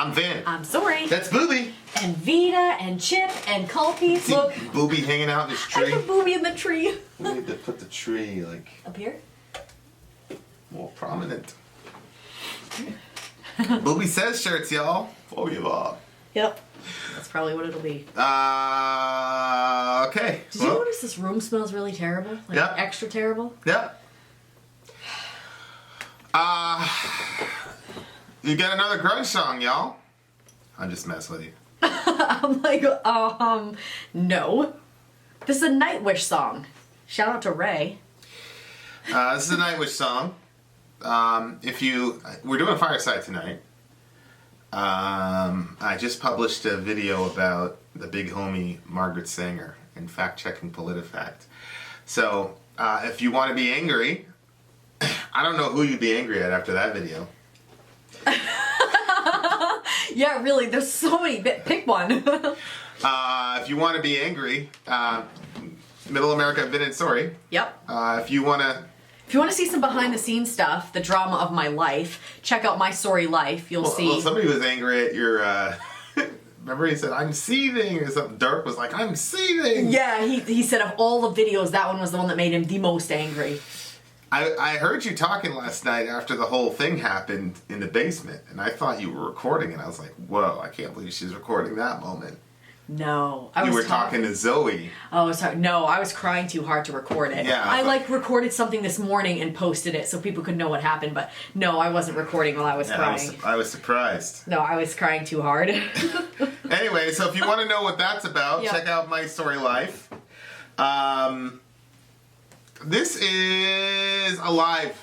I'm Vin. I'm Sori. That's Booby. And Vita and Chip and Culpees. See Look. Booby hanging out in this tree. I put Booby in the tree. We need to put the tree like up here? more prominent. Booby says shirts, y'all. For you all. Yep. That's probably what it'll be. Okay. Did you notice this room smells really terrible? Like yeah. Extra terrible? Yeah. You got another grunge song, y'all. I'm just messing with you. I'm like, no. This is a Nightwish song. Shout out to Ray. This is a Nightwish song. We're doing a fireside tonight. I just published a video about the big homie Margaret Sanger and fact-checking PolitiFact. So, if you want to be angry, I don't know who you'd be angry at after that video. Yeah, really, there's so many. Pick one. If you want to be angry, Middle America, Vin and Sori. Yep. If you want to see some behind the scenes stuff, the drama of my life, check out my Sori life. You'll see. Well, somebody was angry at your. Remember, he said, "I'm seething," or something. Dirk was like, "I'm seething." Yeah, he said of all the videos, that one was the one that made him the most angry. I heard you talking last night after the whole thing happened in the basement, and I thought you were recording, and I was like, "Whoa, I can't believe she's recording that moment." No, You were talking to Zoe. Oh, sorry. No, I was crying too hard to record it. Yeah, I recorded something this morning and posted it so people could know what happened, but no, I wasn't recording while I was crying. I was surprised. No, I was crying too hard. Anyway, so if you want to know what that's about, Yep. check out My Story Life. This is a live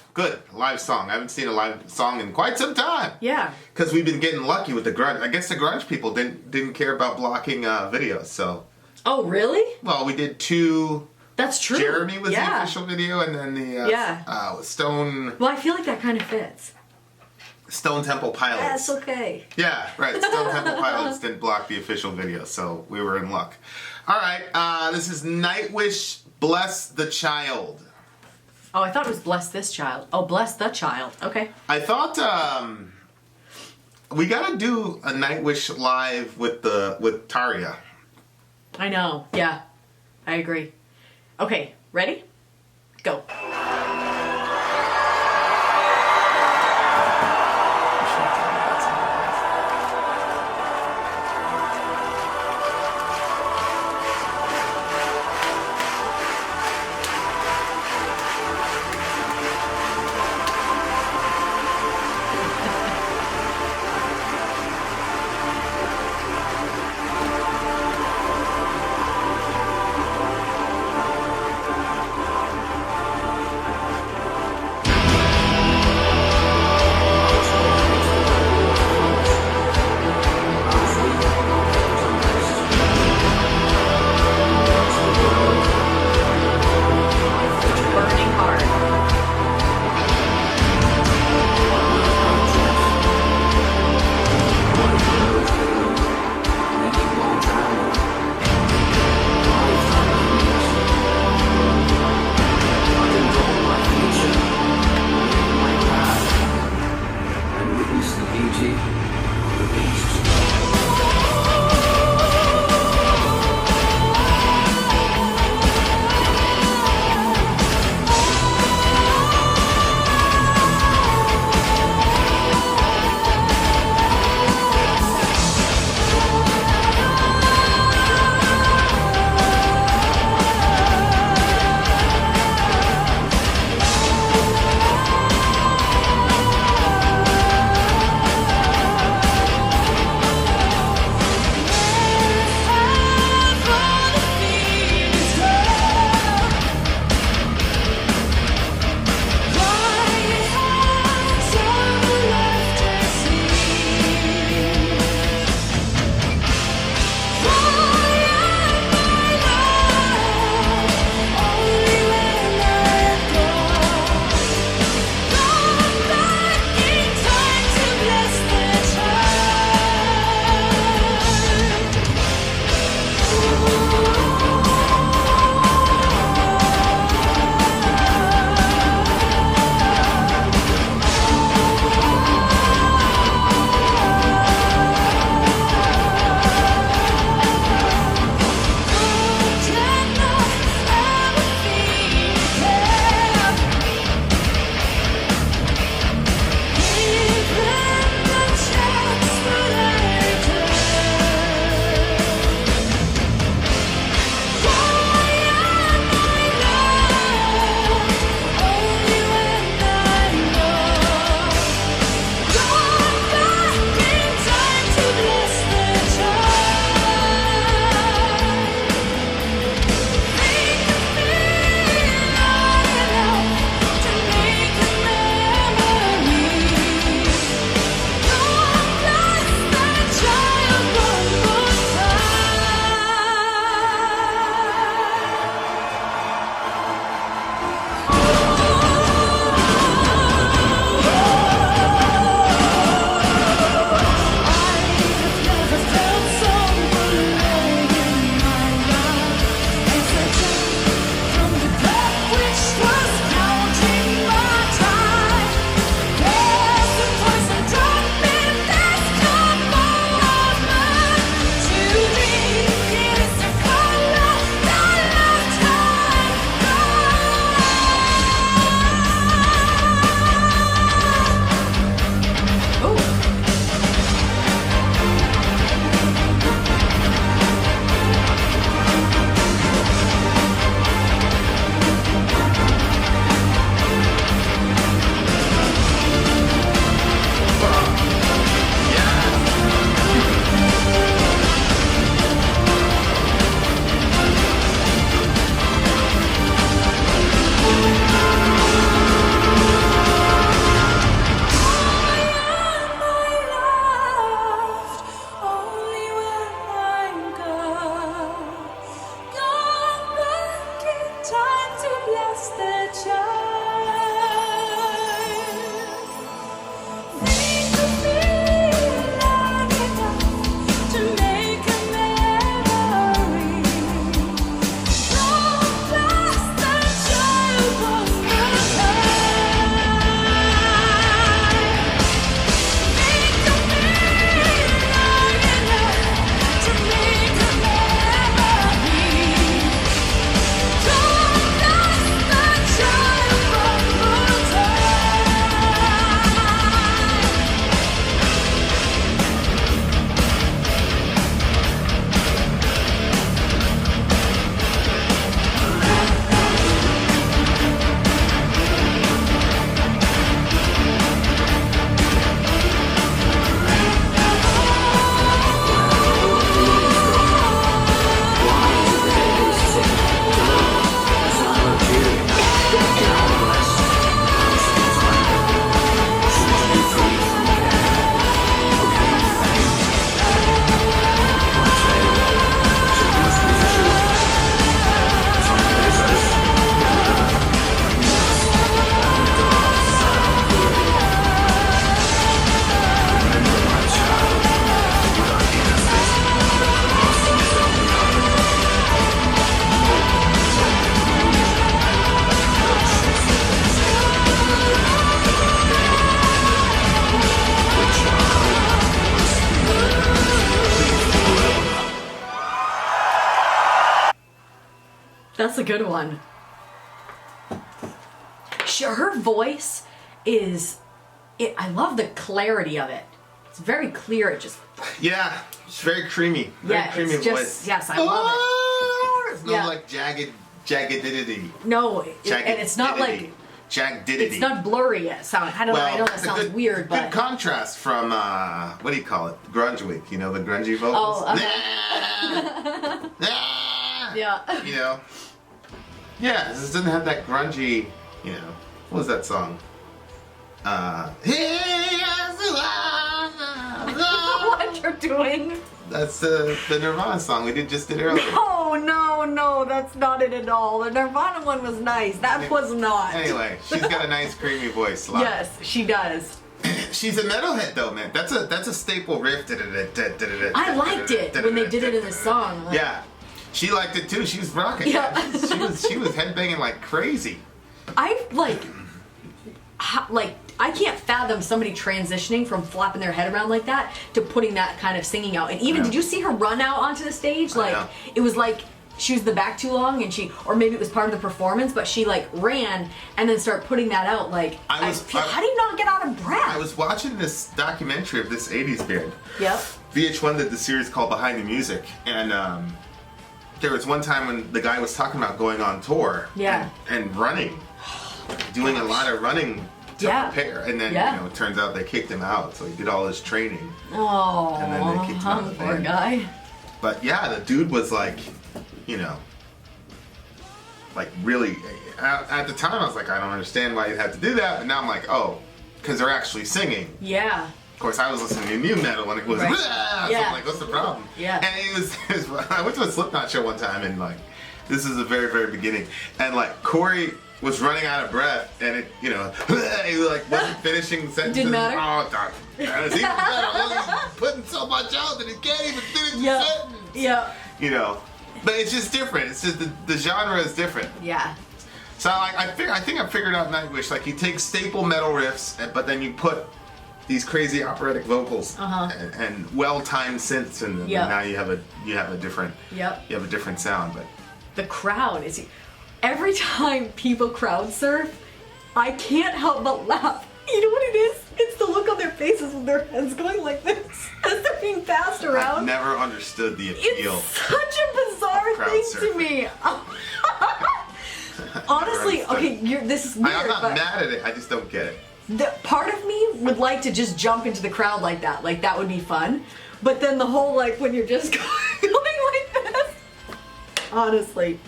song. I haven't seen a live song in quite some time. Yeah. Because we've been getting lucky with the grunge. I guess the grunge people didn't care about blocking videos, so. Oh, really? Well, we did 2. That's true. Jeremy was the official video, and then the Stone. Well, I feel like that kind of fits. Stone Temple Pilots. That's okay. Yeah, right. Stone Temple Pilots didn't block the official video, so we were in luck. All right, this is Nightwish, Bless the Child. Oh, I thought it was Bless This Child. Oh, Bless the Child. Okay. I thought we gotta do a Nightwish live with Tarja. I know. Yeah. I agree. Okay, ready? Go. That's a good one. Her voice is... I love the clarity of it. It's very clear. It just... Yeah, it's very creamy. Very creamy it's just... voice. Yes, I love it. It's not like jaggedity. No, and it's not like... Jaggedity. It's not blurry sound. I don't know. I know that sounds weird, but... Good contrast from, what do you call it? Grunge Week. You know, the grungy vocals? Oh, yeah. You know? Yeah, this doesn't have that grungy, you know... What was that song? What you're doing? That's the Nirvana song we just did earlier. No, that's not it at all. The Nirvana one was nice. That was not. Anyway, she's got a nice creamy voice. Yes, she does. She's a metalhead though, man. That's a staple riff. I liked it when they did it in the song. Yeah, she liked it too. She was rocking. Yeah. She was headbanging like crazy. I I can't fathom somebody transitioning from flapping their head around like that to putting that kind of singing out. And even, did you see her run out onto the stage? Like, it was like she was in the back too long and or maybe it was part of the performance, but she like ran and then started putting that out. Like, how do you not get out of breath? I was watching this documentary of this 80s band. Yep. VH1 did the series called Behind the Music. And there was one time when the guy was talking about going on tour. Yeah. And running. Doing a lot of running to prepare, and then you know, it turns out they kicked him out, so he did all his training. Oh, and then they kicked him out of the poor band. guy. But yeah, the dude was like, you know, like really. At the time, I was like, I don't understand why you had to do that, but now I'm like, oh, because they're actually singing. Yeah. Of course, I was listening to new metal, and it was, so I'm like, what's the problem? Yeah. And it was I went to a Slipknot show one time, and like, this is the very, very beginning, and like Corey was running out of breath, and it, you know, he like wasn't finishing sentences. Didn't matter. Oh, God. It's even better. He's putting so much out that he can't even finish the sentence. Yeah. You know, but it's just different. It's just the genre is different. Yeah. So I think I figured out Nightwish. Like, you take staple metal riffs, but then you put these crazy operatic vocals and well-timed synths in them. And now you have a different sound. But the crowd is. Every time people crowd surf, I can't help but laugh. You know what it is? It's the look on their faces with their heads going like this as they're being passed around. I've never understood the appeal. It's such a bizarre thing to me. Honestly, okay, this is weird. I'm not mad at it. I just don't get it. Part of me would like to just jump into the crowd like that. Like, that would be fun. But then the whole, like, when you're just going like this. Honestly.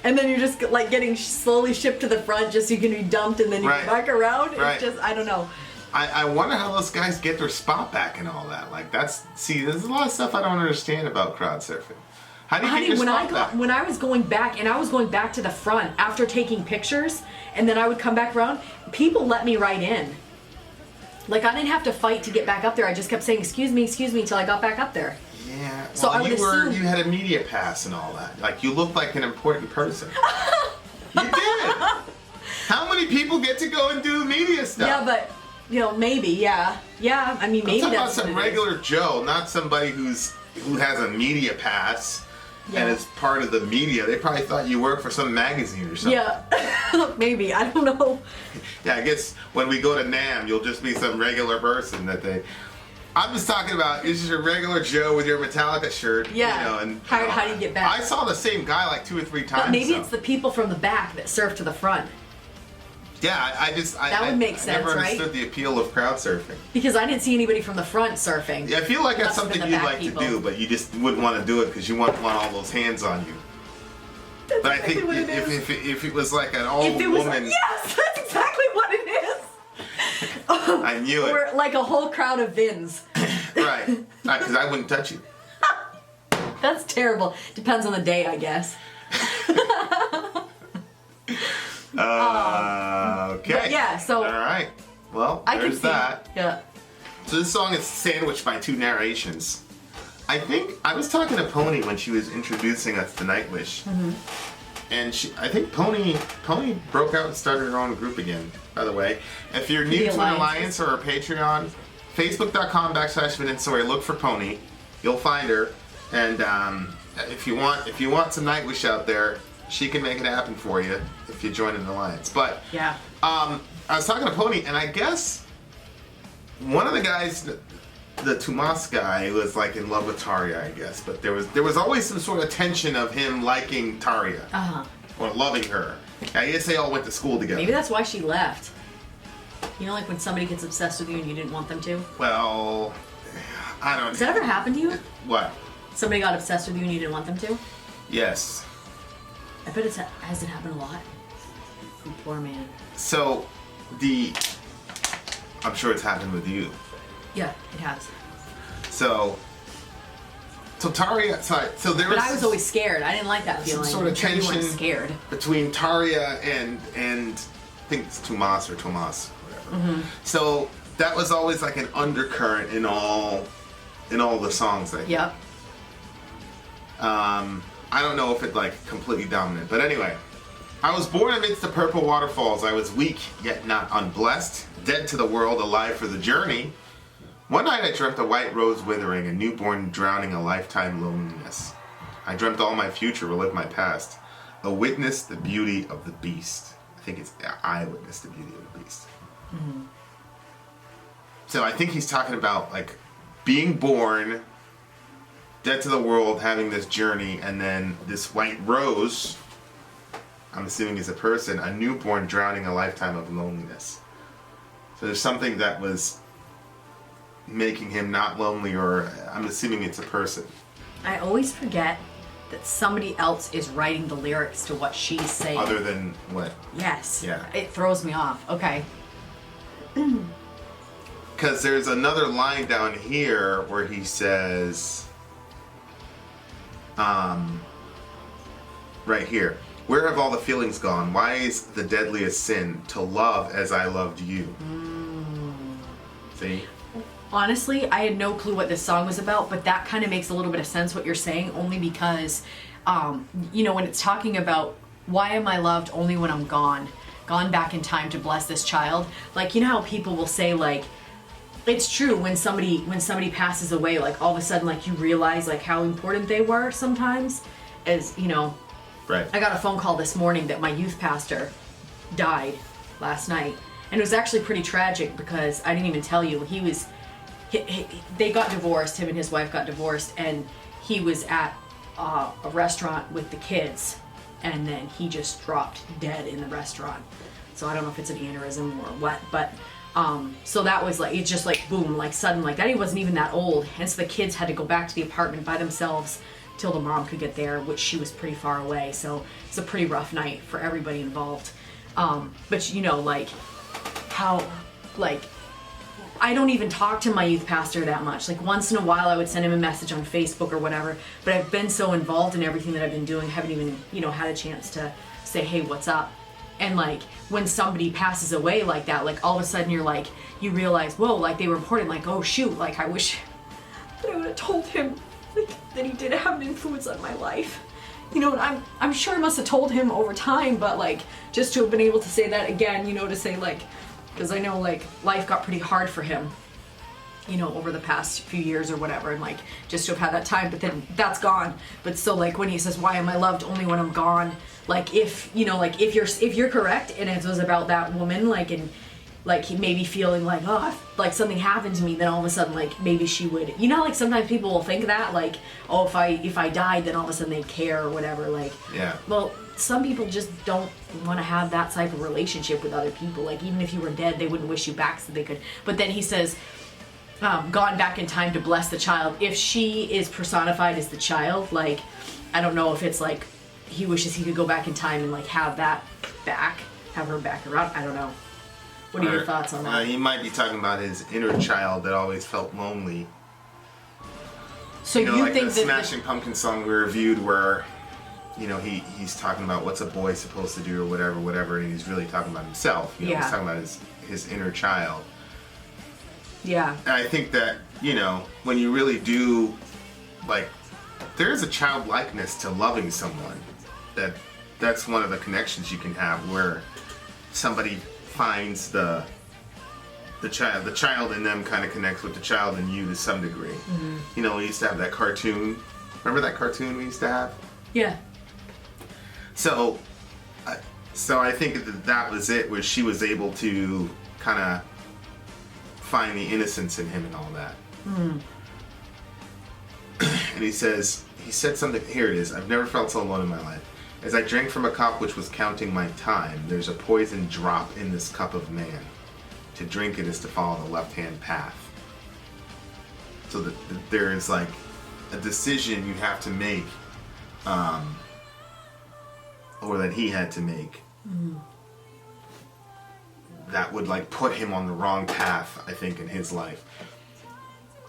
And then you're just like getting slowly shipped to the front just so you can be dumped and then you go back around. It's just, I don't know. I wonder how those guys get their spot back and all that. Like, there's a lot of stuff I don't understand about crowd surfing. How do you get your spot back? When I was going back, and I was going back to the front after taking pictures, and then I would come back around, people let me right in. Like, I didn't have to fight to get back up there. I just kept saying, excuse me, until I got back up there. Yeah, well, so I would assume you had a media pass and all that. Like, you looked like an important person. You did. How many people get to go and do media stuff? Yeah, but you know, maybe, yeah. I mean, maybe I'm talking that's about some regular Joe, not somebody who has a media pass and is part of the media. They probably thought you worked for some magazine or something. Yeah, maybe. I don't know. Yeah, I guess when we go to NAMM, you'll just be some regular person that they. I'm just talking about, it's just a regular Joe with your Metallica shirt. Yeah. You know, and how do you get back? I saw the same guy like 2 or 3 times. But maybe it's the people from the back that surf to the front. Yeah, that would make sense, never right? understood the appeal of crowd surfing. Because I didn't see anybody from the front surfing. Yeah, I feel like that's something you'd like to do, but you just wouldn't want to do it because you want all those hands on you. That's but exactly I think if it was like an old woman. Yes, that's exactly what it is. I knew it. Or like a whole crowd of Vins. Right. Because I wouldn't touch you. That's terrible. Depends on the day, I guess. Okay. Yeah, so. All right. Well, there's that. Yeah. So this song is sandwiched by 2 narrations. I think I was talking to Pony when she was introducing us to Nightwish. Mm-hmm. And I think Pony broke out and started her own group again, by the way. If you're new to an alliance or a Patreon, facebook.com/Vin and Sori, look for Pony. You'll find her. And if you want some Nightwish out there, she can make it happen for you if you join an alliance. But Yeah. I was talking to Pony, and I guess one of the guys, the Tomas guy, was like in love with Tarja, I guess. But there was always some sort of tension of him liking Tarja or loving her. I guess they all went to school together. Maybe that's why she left. You know, like when somebody gets obsessed with you and you didn't want them to? Well, I don't know. Has that ever happened to you? What? Somebody got obsessed with you and you didn't want them to? Yes. I bet has it happened a lot? You poor man. So, I'm sure it's happened with you. Yeah, it has. So Tarja, so there was. But I was always scared. I didn't like that feeling. Some sort of You tension weren't scared. between Tarja and I think it's Tomas, whatever. Mm-hmm. So that was always like an undercurrent in all the songs. Yep. I don't know if it like completely dominant, but anyway. I was born amidst the purple waterfalls. I was weak, yet not unblessed, dead to the world, alive for the journey. One night I dreamt a white rose withering, a newborn drowning, a lifetime loneliness. I dreamt all my future, relived my past, a witness the beauty of the beast. I think it's I witnessed the beauty of the beast. Mm-hmm. So I think he's talking about like being born, dead to the world, having this journey, and then this white rose, I'm assuming is a person, a newborn drowning, a lifetime of loneliness. So there's something that was making him not lonely, or I'm assuming it's a person. I always forget that somebody else is writing the lyrics to what she's saying. Other than what? Yes. Yeah. It throws me off. Okay. Because there's another line down here where he says, right here, where have all the feelings gone? Why is the deadliest sin to love as I loved you? See? Honestly, I had no clue what this song was about, but that kind of makes a little bit of sense what you're saying, only because, you know, when it's talking about why am I loved only when I'm gone back in time to bless this child. Like, you know how people will say, like, it's true when somebody passes away, like all of a sudden, like you realize like how important they were sometimes, as you know. Right. I got a phone call this morning that my youth pastor died last night, and it was actually pretty tragic because I didn't even tell you they got divorced. Him and his wife got divorced, and he was at a restaurant with the kids, and then he just dropped dead in the restaurant. So I don't know if it's an aneurysm or what, but so that was like, it's just like boom, like sudden, like Daddy wasn't even that old, and so the kids had to go back to the apartment by themselves till the mom could get there, which she was pretty far away. So it's a pretty rough night for everybody involved. But you know, like how, like, I don't even talk to my youth pastor that much. Like once in a while I would send him a message on Facebook or whatever, but I've been so involved in everything that I've been doing, I haven't even, you know, had a chance to say, hey, what's up? And like when somebody passes away like that, like all of a sudden you're like, you realize, whoa, like they were important, like, oh shoot, like I wish that I would have told him like, that he did have an influence on my life. You know, and I'm sure I must have told him over time, but like just to have been able to say that again, you know, to say like, because I know like life got pretty hard for him, you know, over the past few years or whatever, and like just to have had that time, but then that's gone. But still, like when he says, why am I loved only when I'm gone, like if, you know, like if you're correct and it was about that woman, like, and like he maybe feeling like, oh, if, like something happened to me, then all of a sudden like maybe she would, you know, like sometimes people will think that like, oh, if I died, then all of a sudden they'd care or whatever, like, yeah, well, some people just don't want to have that type of relationship with other people. Like even if you were dead, they wouldn't wish you back so they could. But then he says, gone back in time to bless the child. If she is personified as the child, like I don't know if it's like he wishes he could go back in time and like have that back, have her back around. I don't know. What are your thoughts on that? He might be talking about his inner child that always felt lonely. So you know, like think the Smashing Pumpkins song we reviewed where, you know, he's talking about what's a boy supposed to do or whatever, and he's really talking about himself. You know, yeah. He's talking about his inner child. Yeah. And I think that, you know, when you really do, like, there is a childlikeness to loving someone. That's one of the connections you can have where somebody finds the child in them kind of connects with the child in you to some degree. Mm-hmm. You know, we used to have that cartoon. Remember that cartoon we used to have? Yeah. So, so I think that was it, where she was able to kind of find the innocence in him and all that. And he said something, here it is, I've never felt so alone in my life. As I drank from a cup which was counting my time, there's a poison drop in this cup of man. To drink it is to follow the left-hand path. So that there is like a decision you have to make, or that he had to make, that would like put him on the wrong path, I think, in his life.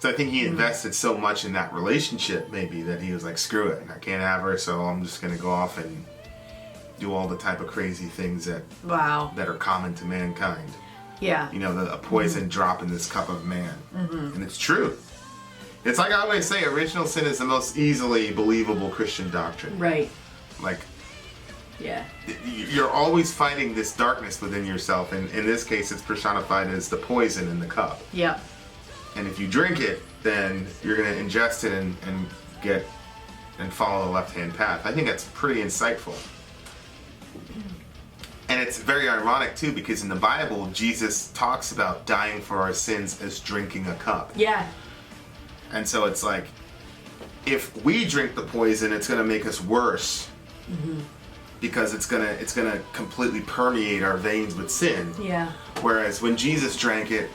So I think he invested so much in that relationship, maybe, that he was like, screw it, I can't have her, so I'm just going to go off and do all the type of crazy things that that are common to mankind. Yeah. You know, a poison drop in this cup of man. And it's true. It's like I always say, original sin is the most easily believable Christian doctrine. Right. Like, yeah, you're always fighting this darkness within yourself, and in this case it's personified as the poison in the cup. Yeah. And if you drink it, then you're going to ingest it and follow the left-hand path. I think that's pretty insightful. And it's very ironic too, because in the Bible, Jesus talks about dying for our sins as drinking a cup. Yeah. And so it's like, if we drink the poison, it's going to make us worse. Because it's gonna completely permeate our veins with sin. Yeah. Whereas when Jesus drank it,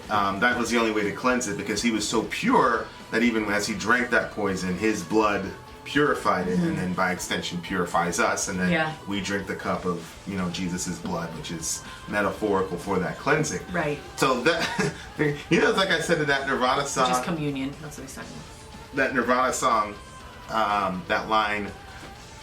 that was the only way to cleanse it, because he was so pure that even as he drank that poison, his blood purified it, and then by extension purifies us, and then we drink the cup of, you know, Jesus's blood, which is metaphorical for that cleansing. Right. So that, you know, like I said in that Nirvana song. Just communion. That's what he's talking about. That Nirvana song, that line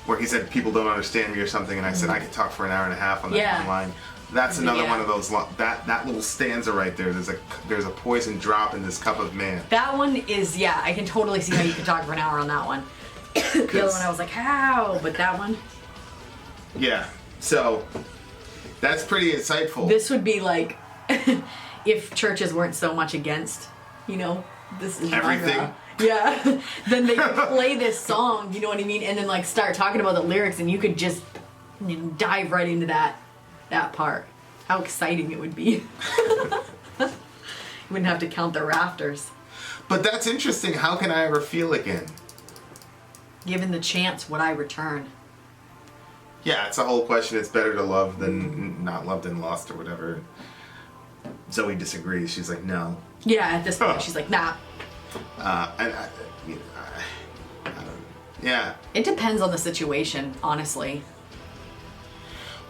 where he said, people don't understand me or something, and I said I could talk for an hour and a half on that one line. That's another one of those, that little stanza right there. There's a poison drop in this cup of man. That one is, yeah, I can totally see how you could talk for an hour on that one. The other one I was like, how? But that one? Yeah, so that's pretty insightful. This would be like, if churches weren't so much against, you know, this is everything. Yeah, then they could play this song, you know what I mean, and then like start talking about the lyrics, and you could just, you know, dive right into that part. How exciting it would be. You wouldn't have to count the rafters. But that's interesting. How can I ever feel again? Given the chance, would I return? Yeah, it's a whole question. It's better to love than not loved and lost, or whatever. Zoe disagrees. She's like, no. Yeah, at this point, she's like, nah. You know, I don't. Yeah. It depends on the situation, honestly.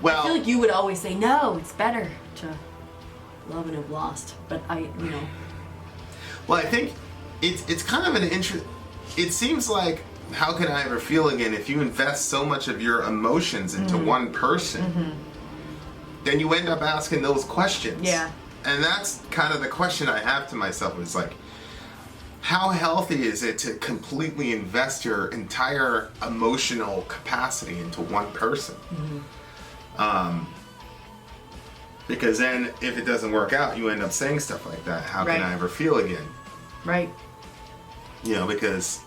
Well, I feel like you would always say, no, it's better to love and have lost. But you know. Well, I think it's kind of an interest. It seems like, how can I ever feel again? If you invest so much of your emotions into one person, then you end up asking those questions. Yeah. And that's kind of the question I have to myself, is like, how healthy is it to completely invest your entire emotional capacity into one person? Because then if it doesn't work out, you end up saying stuff like that. How can I ever feel again? Right. You know, because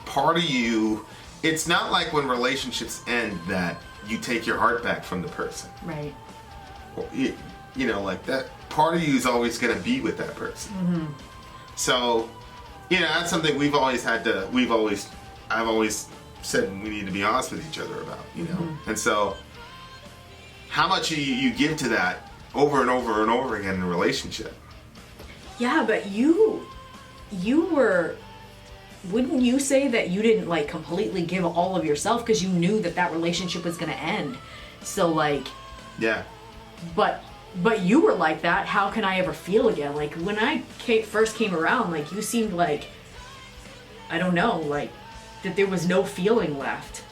part of you, it's not like when relationships end that you take your heart back from the person. Right. Or, you know, like that part of you is always going to be with that person. So, you know, that's something I've always said we need to be honest with each other about, you know? And so, how much you give to that over and over and over again in a relationship? Yeah, but you were, wouldn't you say that you didn't like completely give all of yourself because you knew that relationship was going to end? So like, yeah. But you were like that. How can I ever feel again? Like when I first came around, like you seemed like, I don't know, like that there was no feeling left.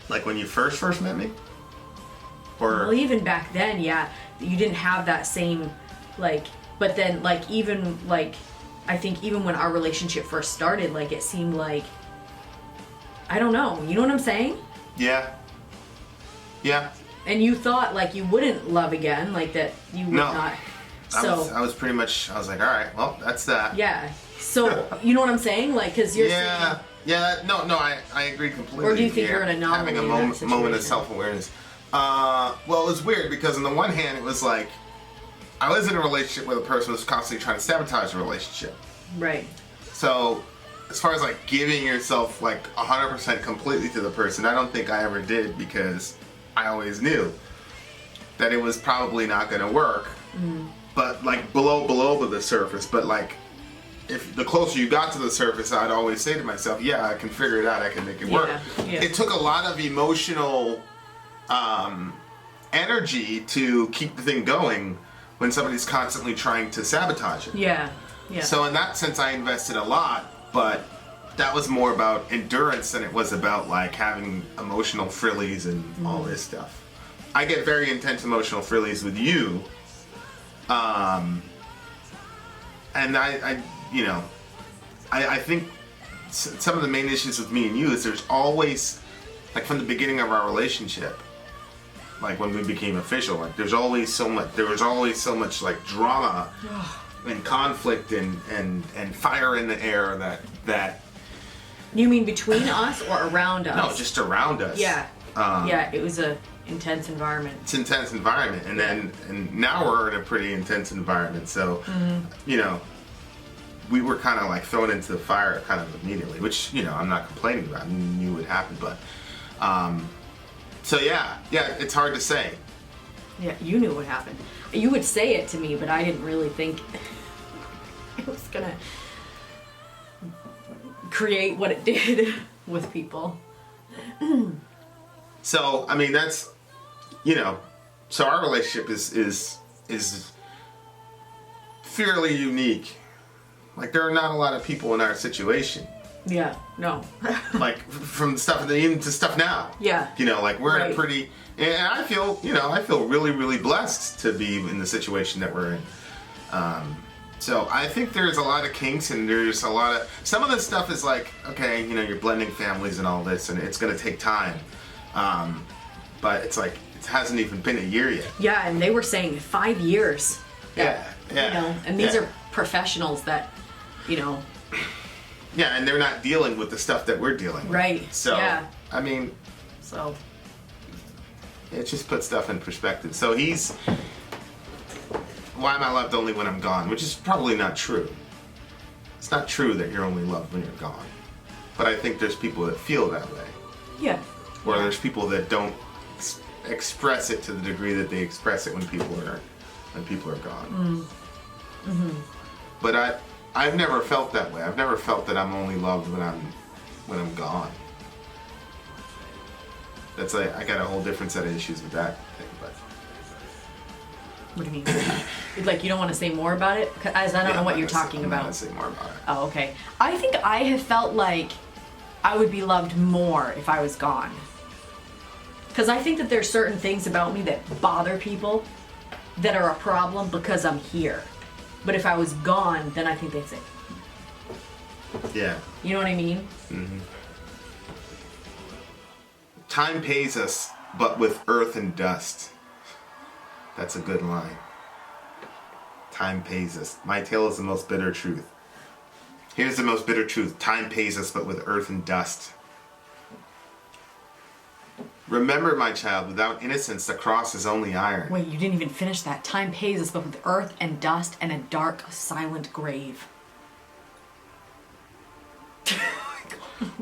Like when you first met me? Or well, even back then, yeah, you didn't have that same, like, but then like even like, I think even when our relationship first started, like it seemed like, I don't know, you know what I'm saying? Yeah. Yeah. And you thought like you wouldn't love again, like that you would not. So I was pretty much, I was like, all right, well, that's that. Yeah. So you know what I'm saying? Like, cause you're saying, Yeah, no, I agree completely. Or do you think you're an anomaly having a in that moment situation? of self-awareness? Well, it was weird because on the one hand, it was like I was in a relationship where the person was constantly trying to sabotage the relationship. Right. So, as far as like giving yourself like 100% completely to the person, I don't think I ever did because I always knew that it was probably not going to work. But like below the surface, but like if the closer you got to the surface, I'd always say to myself, yeah, I can figure it out, I can make it work. Yeah. It took a lot of emotional energy to keep the thing going when somebody's constantly trying to sabotage it. Yeah. So in that sense, I invested a lot, but that was more about endurance than it was about like having emotional frillies and all this stuff. I get very intense emotional frillies with you, and I think some of the main issues with me and you is there's always, like from the beginning of our relationship, like when we became official, like there was always so much like drama and conflict and fire in the air that You mean between us or around us? no, just around us. Yeah. It was a intense environment. It's an intense environment, and now we're in a pretty intense environment. So, we were kind of like thrown into the fire kind of immediately, which I'm not complaining about. I knew it would happen, but so yeah, it's hard to say. Yeah, you knew what happened. You would say it to me, but I didn't really think it was gonna create what it did with people. So I mean that's so our relationship is fairly unique. Like there are not a lot of people in our situation. Yeah, no. Like from stuff even to stuff now. Yeah. Like we're in Right. a pretty, and I feel really, really blessed to be in the situation that we're in. So I think there's a lot of kinks and there's a lot of, some of this stuff is like, okay, you're blending families and all this and it's going to take time. But it's like, it hasn't even been a year yet. Yeah, and they were saying 5 years. Yeah. And these are professionals that, Yeah, and they're not dealing with the stuff that we're dealing with. Right. So, Yeah. I mean, So. it just puts stuff in perspective. So why am I loved only when I'm gone? Which is probably not true. It's not true that you're only loved when you're gone. But I think there's people that feel that way. Yeah. Or there's people that don't express it to the degree that they express it when people are gone. But I've never felt that way. I've never felt that I'm only loved when I'm gone. That's like I got a whole different set of issues with that thing, but What do you mean? Like you don't want to say more about it? As I don't know what you're talking I'm about. not gonna say more about it. Oh, okay. I think I have felt like I would be loved more if I was gone. Because I think that there's certain things about me that bother people that are a problem because I'm here. But if I was gone, then I think they'd say, Yeah. you know what I mean? Mm-hmm. Time pays us, but with earth and dust. That's a good line. Time pays us. My tale is the most bitter truth. Here's the most bitter truth. Time pays us, but with earth and dust. Remember, my child, without innocence, the cross is only iron. Wait, you didn't even finish that. Time pays us, but with earth and dust and a dark, silent grave.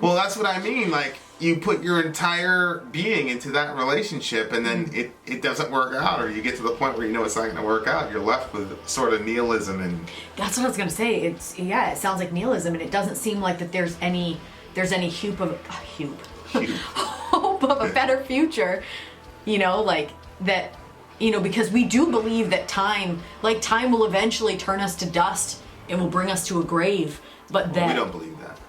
Well, that's what I mean. Like, you put your entire being into that relationship and then it doesn't work out, or you get to the point where it's not going to work out. You're left with sort of nihilism and... That's what I was going to say. It sounds like nihilism, and it doesn't seem like that there's any hope of a better future, like that, because we do believe that time will eventually turn us to dust and will bring us to a grave, but then... We don't believe that.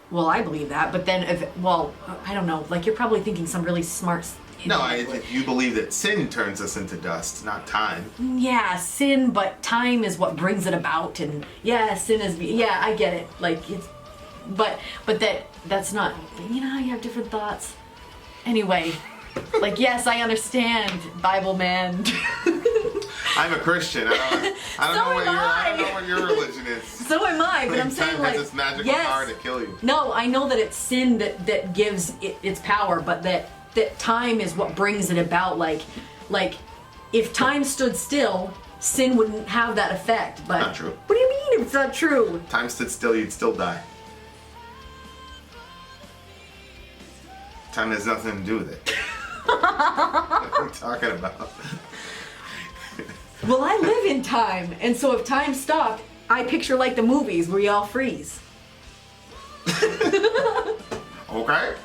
Well, I believe that, but then, I don't know, like you're probably thinking some really smart... No, I think you believe that sin turns us into dust, not time. Yeah, sin, but time is what brings it about, and sin is... Yeah, I get it, like, it's... But that's not... you have different thoughts. Anyway, like, yes, I understand, Bible man. I'm a Christian. I don't know what your religion is. So am I, but I'm saying time like has this magical power to kill you. No, I know that it's sin that gives it its power, but that time is what brings it about. Like if time stood still, sin wouldn't have that effect. But not true. What do you mean it's not true? If time stood still, you'd still die. Time has nothing to do with it. What are you talking about? Well, I live in time, and so if time stopped, I picture like the movies where you all freeze. Okay.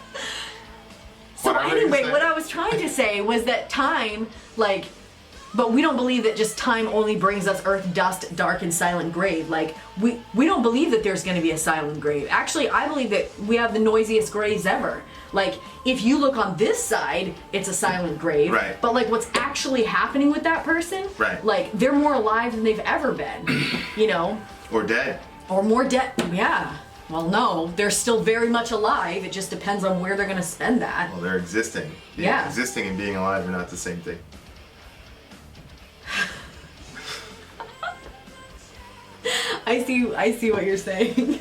So anyway, what I was trying to say was that time, like, but we don't believe that just time only brings us earth, dust, dark, and silent grave. Like, we don't believe that there's going to be a silent grave. Actually, I believe that we have the noisiest graves ever. Like, if you look on this side, it's a silent grave. Right. But, like, what's actually happening with that person, right. Like, they're more alive than they've ever been, you know? Or dead. Or more dead, yeah. Well, no, they're still very much alive. It just depends on where they're going to spend that. Well, they're existing. Yeah. Existing and being alive are not the same thing. I see what you're saying.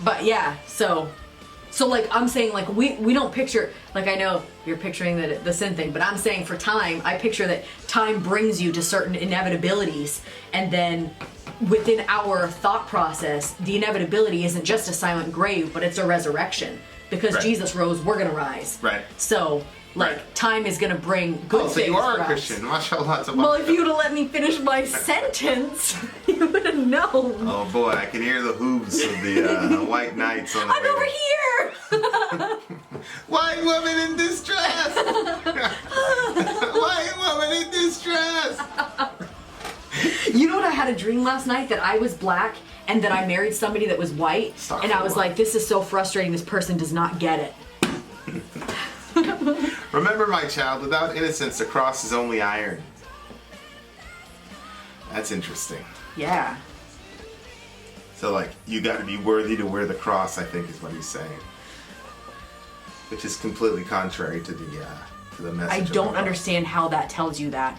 But yeah, so like I'm saying, like we don't picture, like I know you're picturing the sin thing, but I'm saying for time, I picture that time brings you to certain inevitabilities, and then within our thought process, the inevitability isn't just a silent grave, but it's a resurrection. Because right. Jesus rose, we're gonna rise. Right. So, like, right. Time is gonna bring good things. So you are for a Christian. Mashallah. Well, if you would have let me finish my sentence, you would have known. Oh boy, I can hear the hooves of the white knights on the I'm over here! White woman in distress! White woman in distress! You know what? I had a dream last night that I was black and that I married somebody that was white, and I was like, this is so frustrating, this person does not get it. Remember, my child, without innocence, the cross is only iron. That's interesting. Yeah. So, like, you gotta be worthy to wear the cross, I think is what he's saying. Which is completely contrary to the message. I don't understand how that tells you that.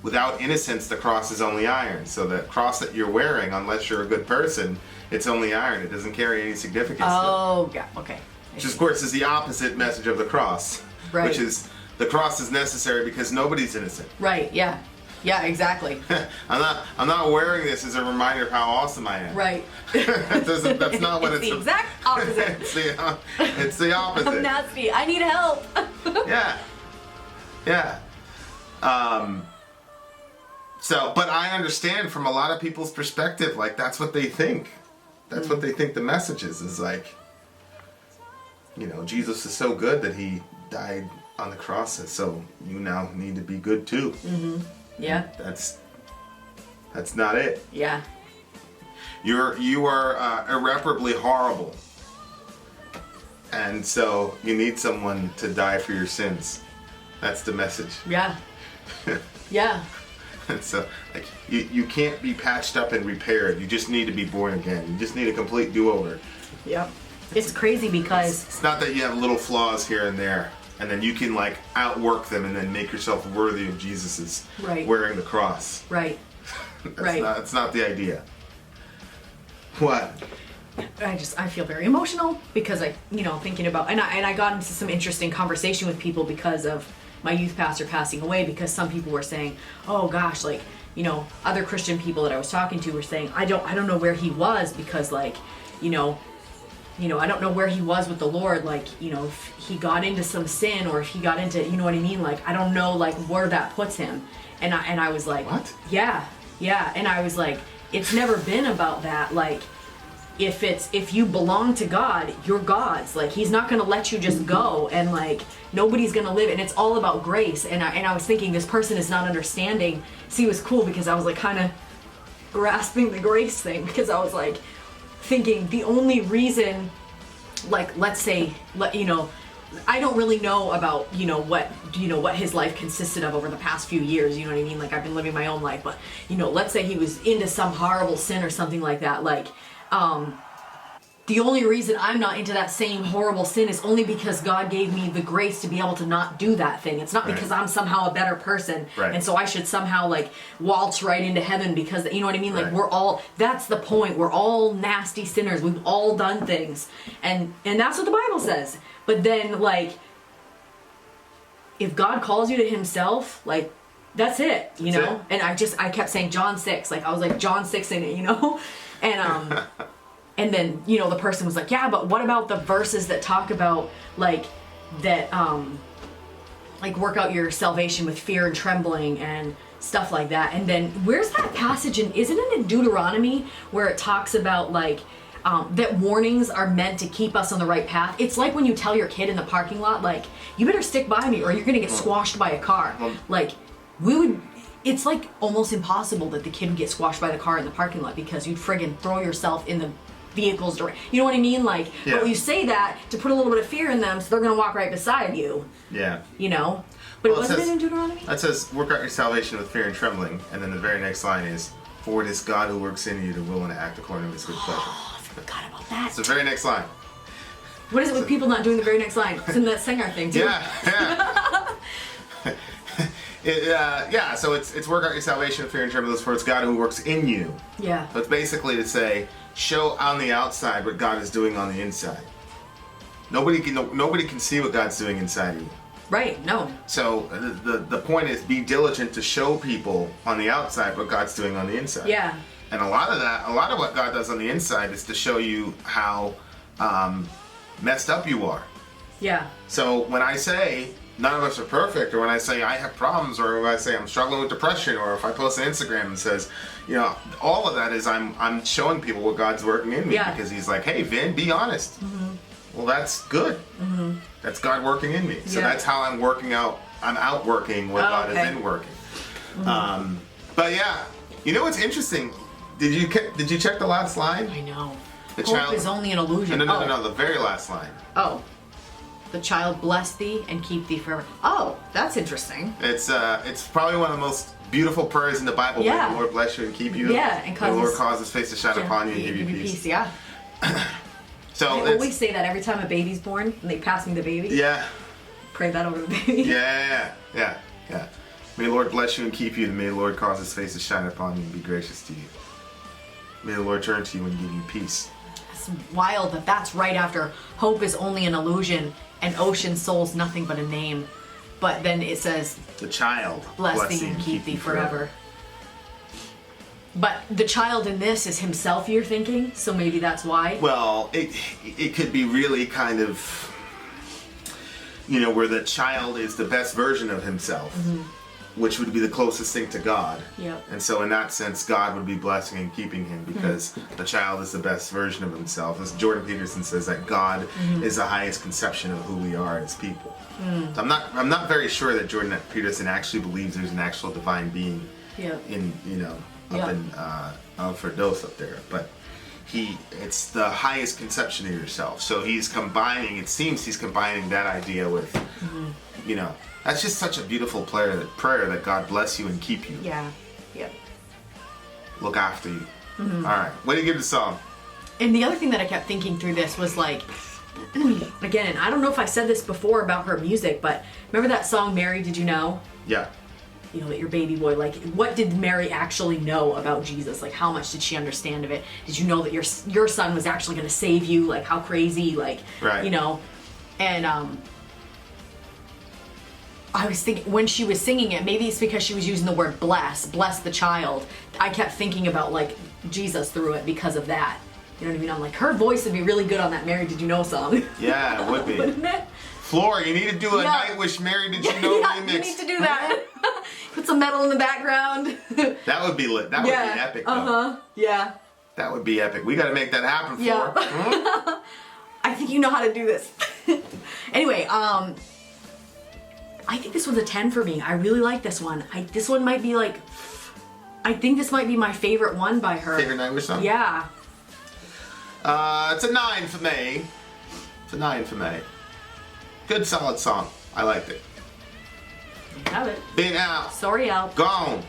Without innocence, the cross is only iron. So the cross that you're wearing, unless you're a good person, it's only iron. It doesn't carry any significance. Oh, yeah, okay. Which, of course, is the opposite message of the cross. Right. Which is, the cross is necessary because nobody's innocent. Right, yeah. Yeah, exactly. I'm not wearing this as a reminder of how awesome I am. Right. That's not what it's the exact opposite. it's the opposite. I'm nasty. I need help. Yeah. Yeah. So, but I understand from a lot of people's perspective, like, that's what they think. That's what they think the message is like, you know, Jesus is so good that he died on the cross, so you now need to be good too. Mm-hmm. Yeah. That's not it. Yeah. You are irreparably horrible. And so you need someone to die for your sins. That's the message. Yeah. Yeah. And so, like, you can't be patched up and repaired. You just need to be born again. You just need a complete do-over. Yep. It's crazy because... It's not that you have little flaws here and there, and then you can, like, outwork them and then make yourself worthy of Jesus's wearing the cross. Right. That's not the idea. What? I feel very emotional because thinking about, and I got into some interesting conversation with people because of my youth pastor passing away, because some people were saying, oh gosh, like, other Christian people that I was talking to were saying, I don't know where he was, because like, I don't know where he was with the Lord, like, if he got into some sin or if he got into, you know what I mean? Like, I don't know, like, where that puts him. And I was like, what? Yeah. And I was like, it's never been about that. Like, if you belong to God, you're God's. Like, he's not going to let you just go, and like, nobody's going to live. And it's all about grace. And I was thinking, this person is not understanding. See, it was cool because I was like kind of grasping the grace thing, because I was like thinking the only reason, like, let's say, I don't really know about, what his life consisted of over the past few years, you know what I mean? Like, I've been living my own life, but, let's say he was into some horrible sin or something like that, like, the only reason I'm not into that same horrible sin is only because God gave me the grace to be able to not do that thing. It's not because I'm somehow a better person, and so I should somehow like waltz right into heaven because, you know what I mean? Like we're all, that's the point. We're all nasty sinners. We've all done things, and that's what the Bible says. But then like, if God calls you to Himself, like that's it, you know. And I kept saying John 6, like I was like John 6 in it, you know, and And then, you know, the person was like, yeah, but what about the verses that talk about, like, that, like, work out your salvation with fear and trembling and stuff like that. And then, where's that passage in, isn't it in Deuteronomy, where it talks about, like, that warnings are meant to keep us on the right path? It's like when you tell your kid in the parking lot, like, you better stick by me or you're gonna get squashed by a car. Like, it's like almost impossible that the kid would get squashed by the car in the parking lot because you'd friggin' throw yourself in the vehicle's direction. You know what I mean? Like, but you say that to put a little bit of fear in them so they're gonna walk right beside you. Yeah. You know? But wasn't it in Deuteronomy? That says, work out your salvation with fear and trembling. And then the very next line is, for it is God who works in you to will and to act according to His good pleasure. Oh, I forgot about that. It's the very next line. What is it with people not doing the very next line? It's in that Singer thing too. Yeah. So it's work out your salvation with fear and trembling, for it's God who works in you. Yeah. So it's basically to say, show on the outside what God is doing on the inside. Nobody can see what God's doing inside of you. Right, no. So the point is, be diligent to show people on the outside what God's doing on the inside. Yeah. And a lot of what God does on the inside is to show you how messed up you are. Yeah. So when I say none of us are perfect, or when I say I have problems, or when I say I'm struggling with depression, or if I post on Instagram and says, you know, all of that is I'm showing people what God's working in me, because He's like, hey, Vin, be honest. Well, that's good. That's God working in me. So that's how I'm working out. I'm outworking what God is in working. But yeah, you know what's interesting? Did you check the last line? I know. The Hope child is only an illusion. No, the very last line. Oh. The child bless thee and keep thee forever. Oh, that's interesting. It's probably one of the most beautiful prayers in the Bible. May the Lord bless you and keep you. Yeah, and may the Lord cause His face to shine upon you and give you peace. Yeah. So I always say that every time a baby's born and they pass me the baby. Yeah. Pray that over the baby. Yeah. May the Lord bless you and keep you, and may the Lord cause His face to shine upon you and be gracious to you. May the Lord turn to you and give you peace. It's wild that that's right after hope is only an illusion and ocean soul's nothing but a name. But then it says, the child bless thee and keep thee forever. But the child in this is himself, you're thinking? So maybe that's why? Well, it could be really kind of, you know, where the child is the best version of himself, which would be the closest thing to God. Yep. And so in that sense, God would be blessing and keeping him because the child is the best version of himself. As Jordan Peterson says, that God is the highest conception of who we are as people. So I'm not very sure that Jordan Peterson actually believes there's an actual divine being in, you know, up in Firdaus up there, but it's the highest conception of yourself. So he's combining, it seems he's combining that idea with, you know, that's just such a beautiful prayer that God bless you and keep you. Yeah. Yep. Look after you. All right. What do you give the song? And the other thing that I kept thinking through this was like, again, I don't know if I said this before about her music, but remember that song, Mary, Did You Know? Yeah. You know, that your baby boy, like, what did Mary actually know about Jesus? Like, how much did she understand of it? Did you know that your son was actually going to save you? Like, how crazy, like, you know? And I was thinking, when she was singing it, maybe it's because she was using the word bless the child. I kept thinking about, like, Jesus through it because of that. You know what I mean? I'm like, her voice would be really good on that Mary Did You Know song. Yeah, it would be. Wouldn't it? Floor, you need to do a NIGHTWISH Mary Did You Know remix. You need to do that. Put some metal in the background. That would be lit. That would be epic, though. Yeah. That would be epic. We got to make that happen, Floor. Yeah. I think you know how to do this. Anyway, I think this was a 10 for me. I really like this one. This one might be like, I think this might be my favorite one by her. Favorite NIGHTWISH song? Yeah. It's a 9 for me. It's a 9 for me. Good, solid song. I liked it. You have it. Being out. Sorry, out. Gone.